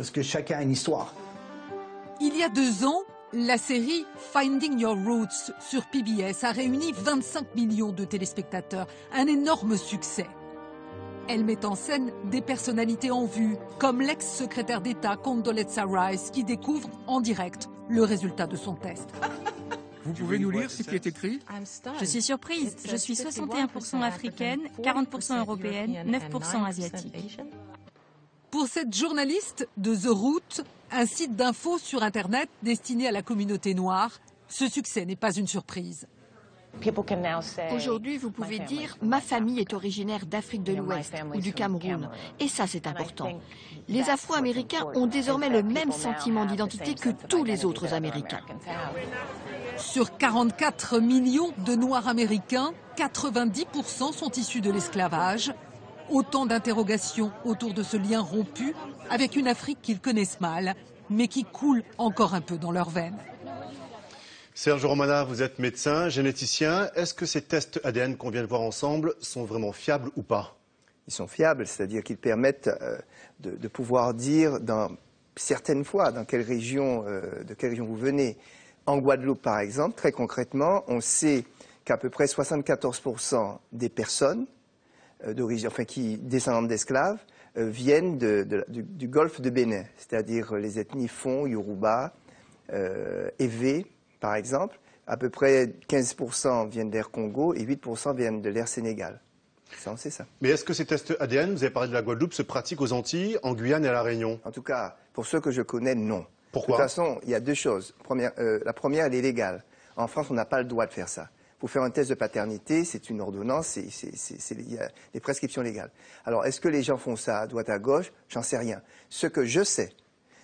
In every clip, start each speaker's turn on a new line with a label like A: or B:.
A: parce que chacun a une histoire.
B: Il y a 2 ans, la série Finding Your Roots sur PBS a réuni 25 millions de téléspectateurs, un énorme succès. Elle met en scène des personnalités en vue, comme l'ex-secrétaire d'État Condoleezza Rice, qui découvre en direct le résultat de son test.
C: Vous pouvez nous lire ce qui est écrit?
D: Je suis surprise. Je suis 61% africaine, 40% européenne, 9% asiatique.
B: Pour cette journaliste de The Root, un site d'info sur Internet destiné à la communauté noire, ce succès n'est pas une surprise.
E: Aujourd'hui, vous pouvez dire « ma famille est originaire d'Afrique de l'Ouest ou du Cameroun ». Et ça, c'est important. Les Afro-Américains ont désormais le même sentiment d'identité que tous les autres Américains.
B: Sur 44 millions de Noirs américains, 90% sont issus de l'esclavage. Autant d'interrogations autour de ce lien rompu avec une Afrique qu'ils connaissent mal, mais qui coule encore un peu dans leurs veines.
F: Serge Romana, vous êtes médecin, généticien. Est-ce que ces tests ADN qu'on vient de voir ensemble sont vraiment fiables ou pas?
G: Ils sont fiables, c'est-à-dire qu'ils permettent de pouvoir dire certaines fois de quelle région vous venez. En Guadeloupe, par exemple, très concrètement, on sait qu'à peu près 74% des personnes d'origine, enfin qui descendantes d'esclaves, viennent du golfe de Bénin, c'est-à-dire les ethnies Fon, Yoruba, Evé, par exemple. À peu près 15% viennent de l'ère Congo et 8% viennent de l'ère Sénégal. Ça, on sait ça.
F: Mais est-ce que ces tests ADN, vous avez parlé de la Guadeloupe, se pratiquent aux Antilles, en Guyane et à La Réunion?
G: En tout cas, pour ceux que je connais, non.
F: Pourquoi?
G: De toute façon, il y a 2 choses. La première, elle est légale. En France, on n'a pas le droit de faire ça. Pour faire un test de paternité, c'est une ordonnance, il y a des prescriptions légales. Alors, est-ce que les gens font ça à droite, à gauche? J'en sais rien. Ce que je sais,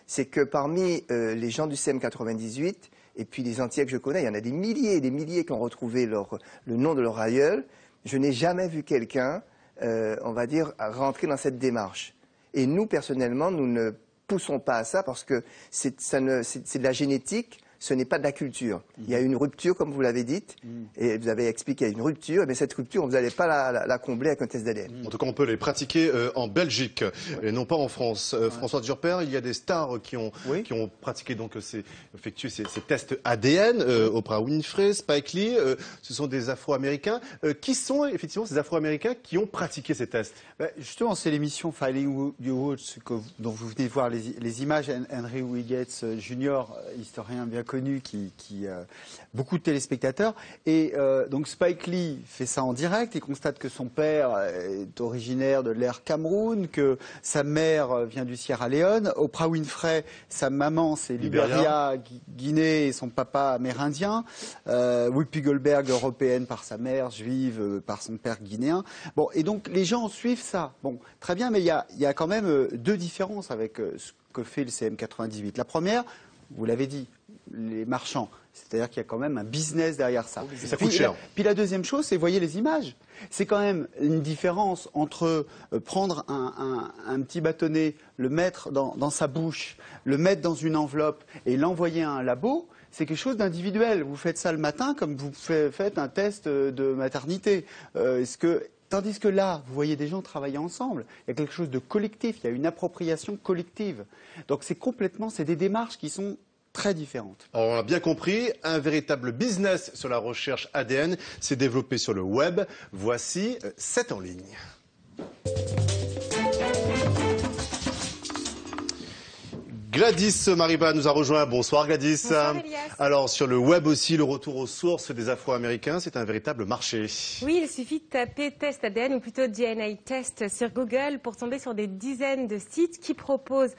G: c'est que parmi les gens du CM98, et puis les Antillais que je connais, il y en a des milliers et des milliers qui ont retrouvé le nom de leur aïeul. Je n'ai jamais vu quelqu'un, on va dire, rentrer dans cette démarche. Et nous, personnellement, nous ne poussons pas à ça parce que c'est de la génétique. Ce n'est pas de la culture. Il y a une rupture, comme vous l'avez dit, et vous avez expliqué une rupture, mais cette rupture, vous n'allez pas la combler avec un test d'ADN.
F: En tout cas, on peut les pratiquer en Belgique et non pas en France. François Durper, il y a des stars qui ont pratiqué, donc effectué ces tests ADN. Oprah Winfrey, Spike Lee, ce sont des Afro-Américains. Qui sont effectivement ces Afro-Américains qui ont pratiqué ces tests?
H: Justement, c'est l'émission Finding Your Roots dont vous venez de voir les images. Henry Wiggets Jr., historien bien connu, qui beaucoup de téléspectateurs. Et donc Spike Lee fait ça en direct. Il constate que son père est originaire de l'ère Cameroun, que sa mère vient du Sierra Leone. Oprah Winfrey, sa maman c'est Libéria, Guinée, et son papa amérindien. Whoopi Goldberg, européenne par sa mère, juive par son père guinéen. Bon, et donc les gens suivent ça. Bon, très bien, mais il y a quand même 2 différences avec ce que fait le CM98. La première, vous l'avez dit, les marchands. C'est-à-dire qu'il y a quand même un business derrière ça.
F: Ça coûte cher.
H: Puis la deuxième chose, c'est voyez les images. C'est quand même une différence entre prendre un petit bâtonnet, le mettre dans sa bouche, le mettre dans une enveloppe et l'envoyer à un labo. C'est quelque chose d'individuel. Vous faites ça le matin comme vous faites un test de maternité. Tandis que là, vous voyez des gens travailler ensemble. Il y a quelque chose de collectif. Il y a une appropriation collective. Donc c'est des démarches qui sont très différentes.
F: Alors, on a bien compris, un véritable business sur la recherche ADN s'est développé sur le web. Voici 7 en ligne. Gladys Mariba nous a rejoint. Bonsoir Gladys.
I: Bonsoir Elias.
F: Alors sur le web aussi, le retour aux sources des Afro-Américains, c'est un véritable marché.
I: Oui, il suffit de taper test ADN ou plutôt DNA test sur Google pour tomber sur des dizaines de sites qui proposent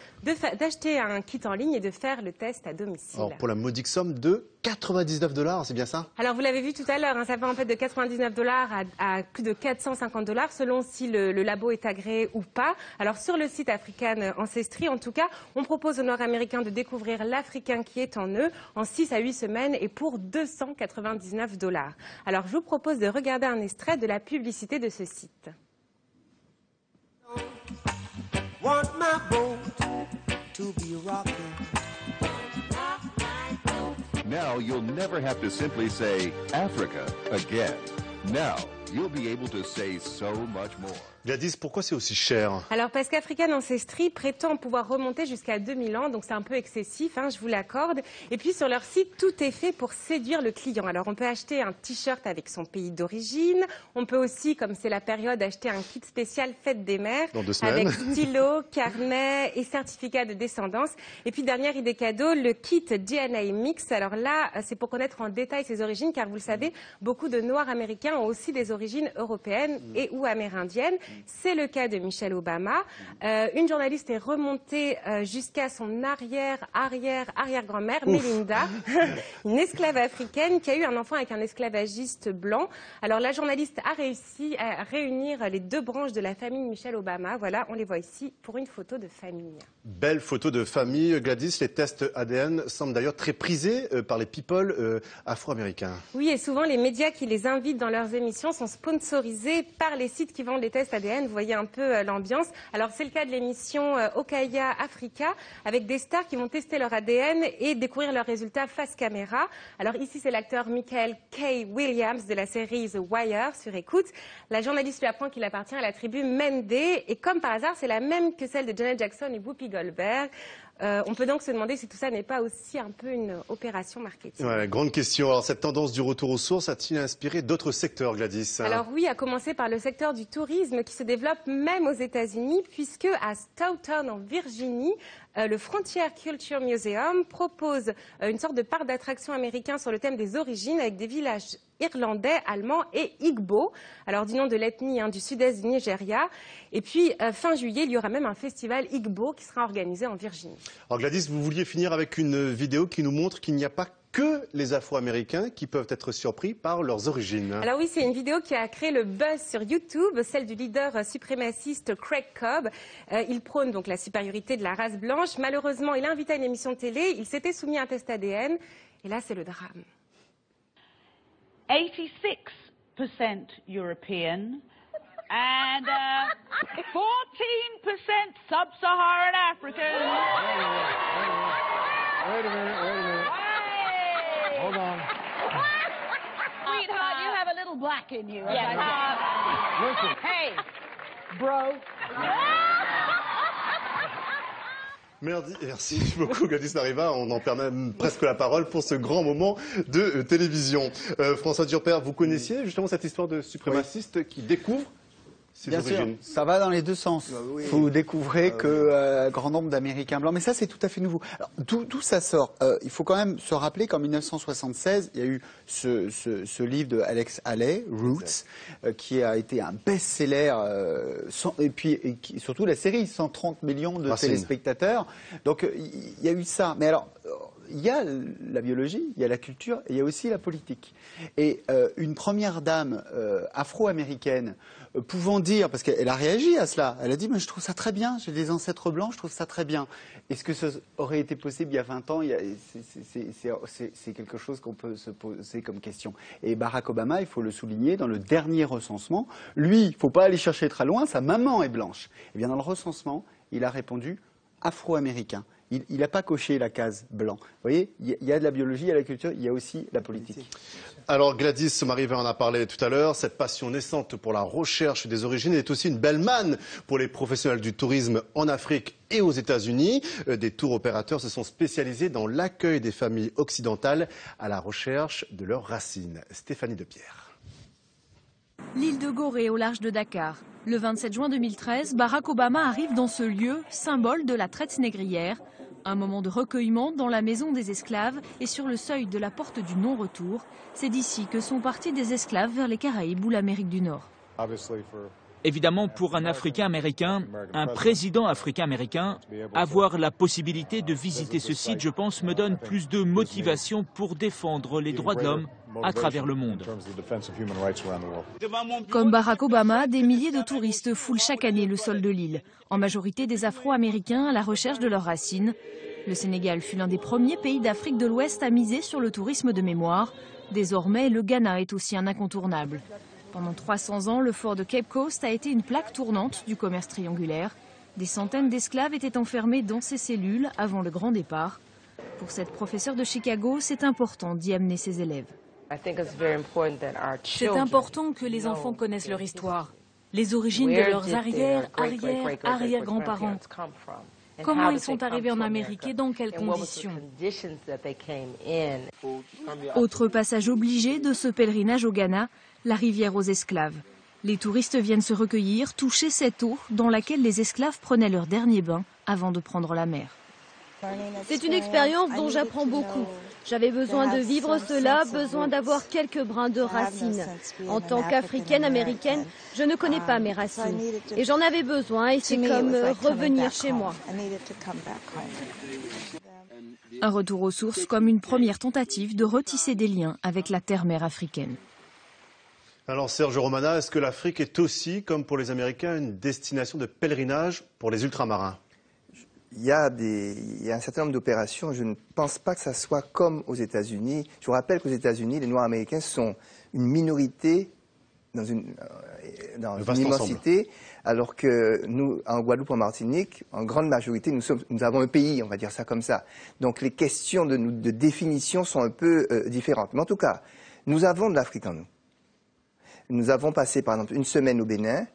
I: d'acheter un kit en ligne et de faire le test à domicile.
F: Alors pour la modique somme de 99 $, c'est bien ça?
I: Alors vous l'avez vu tout à l'heure, ça va en fait de 99 $ à plus de 450 $ selon si le labo est agréé ou pas. Alors sur le site African Ancestry, en tout cas, on propose aux Nord-Américains de découvrir l'Africain qui est en eux en 6 à 8 semaines et pour 299 $. Alors je vous propose de regarder un extrait de la publicité de ce site. Want my boat to be rocking.
J: Now you'll never have to simply say Africa again. Now you'll be able to say so much more.
F: Gladys, pourquoi c'est aussi cher?
I: Alors parce qu'African Ancestry prétend pouvoir remonter jusqu'à 2000 ans, donc c'est un peu excessif, hein, je vous l'accorde. Et puis sur leur site, tout est fait pour séduire le client. Alors on peut acheter un t-shirt avec son pays d'origine, on peut aussi, comme c'est la période, acheter un kit spécial Fête des Mères,
F: dans 2 semaines,
I: avec stylo, carnet et certificat de descendance. Et puis dernière idée cadeau, le kit DNA Mix. Alors là, c'est pour connaître en détail ses origines, car vous le savez, beaucoup de Noirs américains ont aussi des origines européennes et ou amérindiennes. C'est le cas de Michelle Obama. Une journaliste est remontée jusqu'à son arrière-grand-mère, Melinda, une esclave africaine qui a eu un enfant avec un esclavagiste blanc. Alors la journaliste a réussi à réunir les 2 branches de la famille Michelle Obama. Voilà, on les voit ici pour une photo de famille.
F: Belle photo de famille, Gladys. Les tests ADN semblent d'ailleurs très prisés par les people afro-américains.
I: Oui, et souvent les médias qui les invitent dans leurs émissions sont sponsorisés par les sites qui vendent les tests ADN. Vous voyez un peu l'ambiance. Alors c'est le cas de l'émission Okaya Africa, avec des stars qui vont tester leur ADN et découvrir leurs résultats face caméra. Alors ici c'est l'acteur Michael K. Williams de la série The Wire sur écoute. La journaliste lui apprend qu'il appartient à la tribu Mende et comme par hasard c'est la même que celle de Janet Jackson et Whoopi Goldberg. On peut donc se demander si tout ça n'est pas aussi un peu une opération marketing.
F: Ouais, grande question. Alors cette tendance du retour aux sources a-t-il inspiré d'autres secteurs, Gladys?
I: Alors oui, à commencer par le secteur du tourisme qui se développe même aux États-Unis, puisque à Stoughton en Virginie, le Frontier Culture Museum propose une sorte de parc d'attractions américain sur le thème des origines avec des villages irlandais, allemands et Igbo, alors du nom de l'ethnie du sud-est du Nigeria. Et puis fin juillet, il y aura même un festival Igbo qui sera organisé en Virginie.
F: Alors Gladys, vous vouliez finir avec une vidéo qui nous montre qu'il n'y a pas que les Afro-Américains qui peuvent être surpris par leurs origines.
I: Alors oui, c'est une vidéo qui a créé le buzz sur YouTube, celle du leader suprémaciste Craig Cobb. Il prône donc la supériorité de la race blanche. Malheureusement, il a invité à une émission de télé, il s'était soumis à un test ADN, et là c'est le drame.
A: 86% European and 14% Sub-Saharan African.
C: Wait a minute. Hold on.
A: Sweetheart, you have a little black in you.
C: Yes. Listen.
A: Hey, bro.
F: Merci beaucoup Gladys Nariva, on en perd même presque la parole pour ce grand moment de télévision. François Durper, vous connaissiez justement cette histoire de suprémaciste qui découvre ses origines?
H: Sûr, ça va dans les 2 sens.
G: Oui.
H: Vous découvrez que grand nombre d'Américains blancs, mais ça c'est tout à fait nouveau. Alors, d'où ça sort? Il faut quand même se rappeler qu'en 1976, il y a eu ce livre de Alex Haley, Roots, qui a été un best-seller, et surtout la série, 130 millions de téléspectateurs. Donc il y a eu ça. Mais alors, il y a la biologie, il y a la culture, et il y a aussi la politique. Et une première dame afro-américaine pouvant dire, parce qu'elle a réagi à cela, elle a dit mais je trouve ça très bien, j'ai des ancêtres blancs, je trouve ça très bien. Est-ce que ça aurait été possible il y a 20 ans? C'est quelque chose qu'on peut se poser comme question. Et Barack Obama, il faut le souligner, dans le dernier recensement, lui, il ne faut pas aller chercher très loin, sa maman est blanche. Et bien dans le recensement, il a répondu afro-américain. Il n'a pas coché la case blanc. Vous voyez, il y a de la biologie, il y a la culture, il y a aussi la politique.
F: Alors Gladys Mariva en a parlé tout à l'heure, cette passion naissante pour la recherche des origines est aussi une belle manne pour les professionnels du tourisme en Afrique et aux États-Unis. Des tours opérateurs se sont spécialisés dans l'accueil des familles occidentales à la recherche de leurs racines. Stéphanie Depierre.
D: L'île de Gorée au large de Dakar. Le 27 juin 2013, Barack Obama arrive dans ce lieu, symbole de la traite négrière. Un moment de recueillement dans la maison des esclaves et sur le seuil de la porte du non-retour. C'est d'ici que sont partis des esclaves vers les Caraïbes ou l'Amérique du Nord.
K: Évidemment, pour un Africain-Américain, un président africain-américain, avoir la possibilité de visiter ce site, je pense, me donne plus de motivation pour défendre les droits de l'homme à travers le monde.
D: Comme Barack Obama, des milliers de touristes foulent chaque année le sol de l'île, en majorité des Afro-Américains à la recherche de leurs racines. Le Sénégal fut l'un des premiers pays d'Afrique de l'Ouest à miser sur le tourisme de mémoire. Désormais, le Ghana est aussi un incontournable. Pendant 300 ans, le fort de Cape Coast a été une plaque tournante du commerce triangulaire. Des centaines d'esclaves étaient enfermés dans ces cellules avant le grand départ. Pour cette professeure de Chicago, c'est important d'y amener ses élèves.
L: C'est important que les enfants connaissent leur histoire.
D: les origines de leurs arrière-arrière-arrière-grands-parents. Comment ils sont arrivés en Amérique et dans quelles conditions? Autre passage obligé de ce pèlerinage au Ghana, la rivière aux esclaves. Les touristes viennent se recueillir, toucher cette eau dans laquelle les esclaves prenaient leur dernier bain avant de prendre la mer.
L: C'est une expérience dont j'apprends beaucoup. J'avais besoin de vivre cela, besoin d'avoir quelques brins de racines. En tant qu'Africaine américaine, je ne connais pas mes racines. Et j'en avais besoin et c'est comme revenir chez moi.
D: Un retour aux sources comme une première tentative de retisser des liens avec la terre-mère africaine.
F: Alors Serge Romana, est-ce que l'Afrique est aussi, comme pour les Américains, une destination de pèlerinage pour les ultramarins?
G: Il y a un certain nombre d'opérations. Je ne pense pas que ça soit comme aux États-Unis. Je vous rappelle qu'aux États-Unis, les Noirs américains sont une minorité dans une immensité, alors que nous, en Guadeloupe, en Martinique, en grande majorité, nous avons un pays, on va dire ça comme ça. Donc les questions de définition sont un peu différentes. Mais en tout cas, nous avons de l'Afrique en nous. Nous avons passé, par exemple, une semaine au Bénin,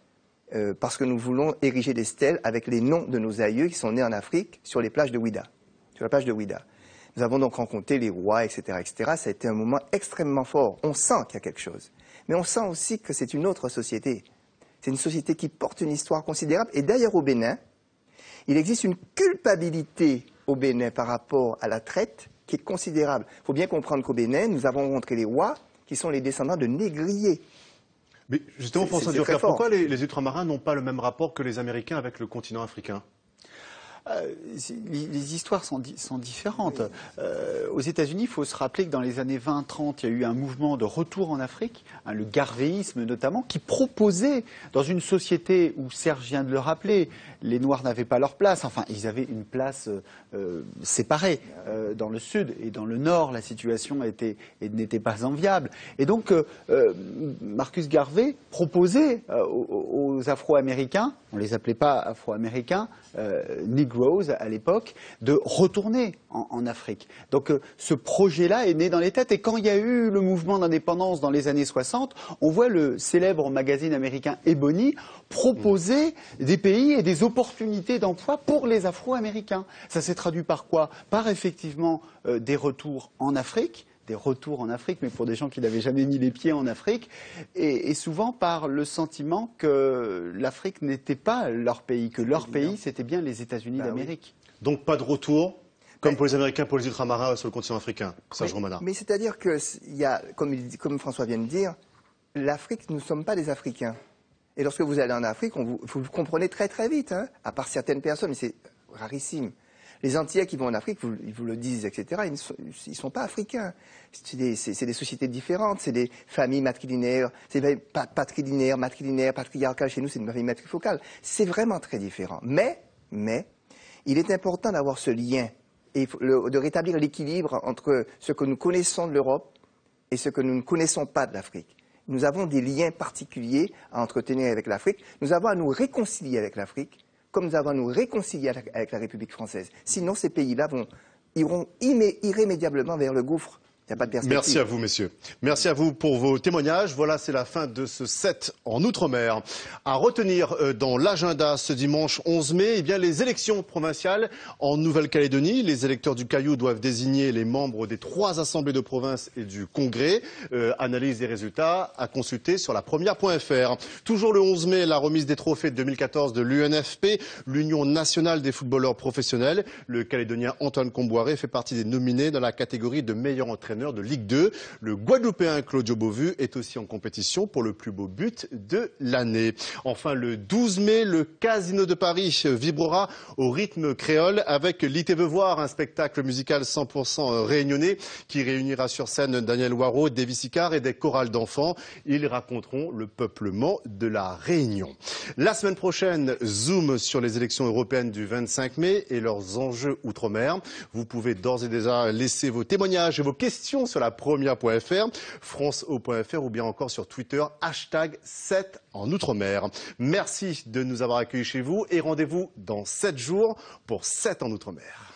G: parce que nous voulons ériger des stèles avec les noms de nos aïeux qui sont nés en Afrique sur les plages de Ouida, sur la plage de Ouida. Nous avons donc rencontré les rois, etc., etc. Ça a été un moment extrêmement fort. On sent qu'il y a quelque chose. Mais on sent aussi que c'est une autre société. C'est une société qui porte une histoire considérable. Et d'ailleurs, au Bénin, il existe une culpabilité au Bénin par rapport à la traite qui est considérable. Il faut bien comprendre qu'au Bénin, nous avons rencontré les rois qui sont les descendants de négriers.
F: Mais justement, François Durper, pourquoi les ultramarins n'ont pas le même rapport que les Américains avec le continent africain?
H: Les histoires sont différentes. Aux États-Unis, il faut se rappeler que dans les années 20-30, il y a eu un mouvement de retour en Afrique, le garvéisme notamment, qui proposait, dans une société où Serge vient de le rappeler, les Noirs n'avaient pas leur place, enfin, ils avaient une place séparée. Dans le sud et dans le nord, la situation n'était pas enviable. Et donc, Marcus Garvey proposait aux Afro-Américains, on ne les appelait pas Afro-Américains, Negroes à l'époque, de retourner en Afrique. Donc ce projet-là est né dans les têtes. Et quand il y a eu le mouvement d'indépendance dans les années 60, on voit le célèbre magazine américain Ebony proposer des pays et des opportunités d'emploi pour les Afro-Américains. Ça s'est traduit par quoi? Par effectivement des retours en Afrique. Des retours en Afrique, mais pour des gens qui n'avaient jamais mis les pieds en Afrique, et souvent par le sentiment que l'Afrique n'était pas leur pays, que leur pays, c'était bien les États-Unis d'Amérique.
F: Oui. Donc pas de retour, comme pour les Américains, pour les ultramarins sur le continent africain, Serge Romana.
G: Mais c'est-à-dire que, comme François vient de dire, l'Afrique, nous ne sommes pas des Africains. Et lorsque vous allez en Afrique, vous comprenez très très vite, hein, à part certaines personnes, mais c'est rarissime. Les Antillais qui vont en Afrique, ils vous le disent, etc., ils ne sont pas africains. C'est des sociétés différentes, c'est des familles matrilinéaires, c'est patrilinéaires, patriarcales. Chez nous, c'est une famille matrifocale. C'est vraiment très différent. Mais, il est important d'avoir ce lien et de rétablir l'équilibre entre ce que nous connaissons de l'Europe et ce que nous ne connaissons pas de l'Afrique. Nous avons des liens particuliers à entretenir avec l'Afrique. Nous avons à nous réconcilier avec l'Afrique, comme nous avons à nous réconcilier avec la République française. Sinon, ces pays-là iront irrémédiablement vers le gouffre. Il n'y a pas de perspective.
F: Merci à vous, messieurs. Merci à vous pour vos témoignages. Voilà, c'est la fin de ce 7 en Outre-mer. À retenir dans l'agenda ce dimanche 11 mai, eh bien, les élections provinciales en Nouvelle-Calédonie. Les électeurs du Caillou doivent désigner les membres des 3 assemblées de province et du Congrès. Analyse des résultats à consulter sur la première.fr. Toujours le 11 mai, la remise des trophées de 2014 de l'UNFP, l'Union nationale des footballeurs professionnels. Le Calédonien Antoine Comboiré fait partie des nominés dans la catégorie de meilleur entraîneur de Ligue 2. Le Guadeloupéen Claudio Beauvu est aussi en compétition pour le plus beau but de l'année. Enfin, le 12 mai, le Casino de Paris vibrera au rythme créole avec L'Ité veut voir, un spectacle musical 100% réunionnais qui réunira sur scène Daniel Waro, Davy Sicard et des chorales d'enfants. Ils raconteront le peuplement de la Réunion. La semaine prochaine, zoom sur les élections européennes du 25 mai et leurs enjeux outre-mer. Vous pouvez d'ores et déjà laisser vos témoignages et vos questions sur la première.fr, franceau.fr ou bien encore sur Twitter, #7 en Outre-mer. Merci de nous avoir accueillis chez vous et rendez-vous dans 7 jours pour 7 en Outre-mer.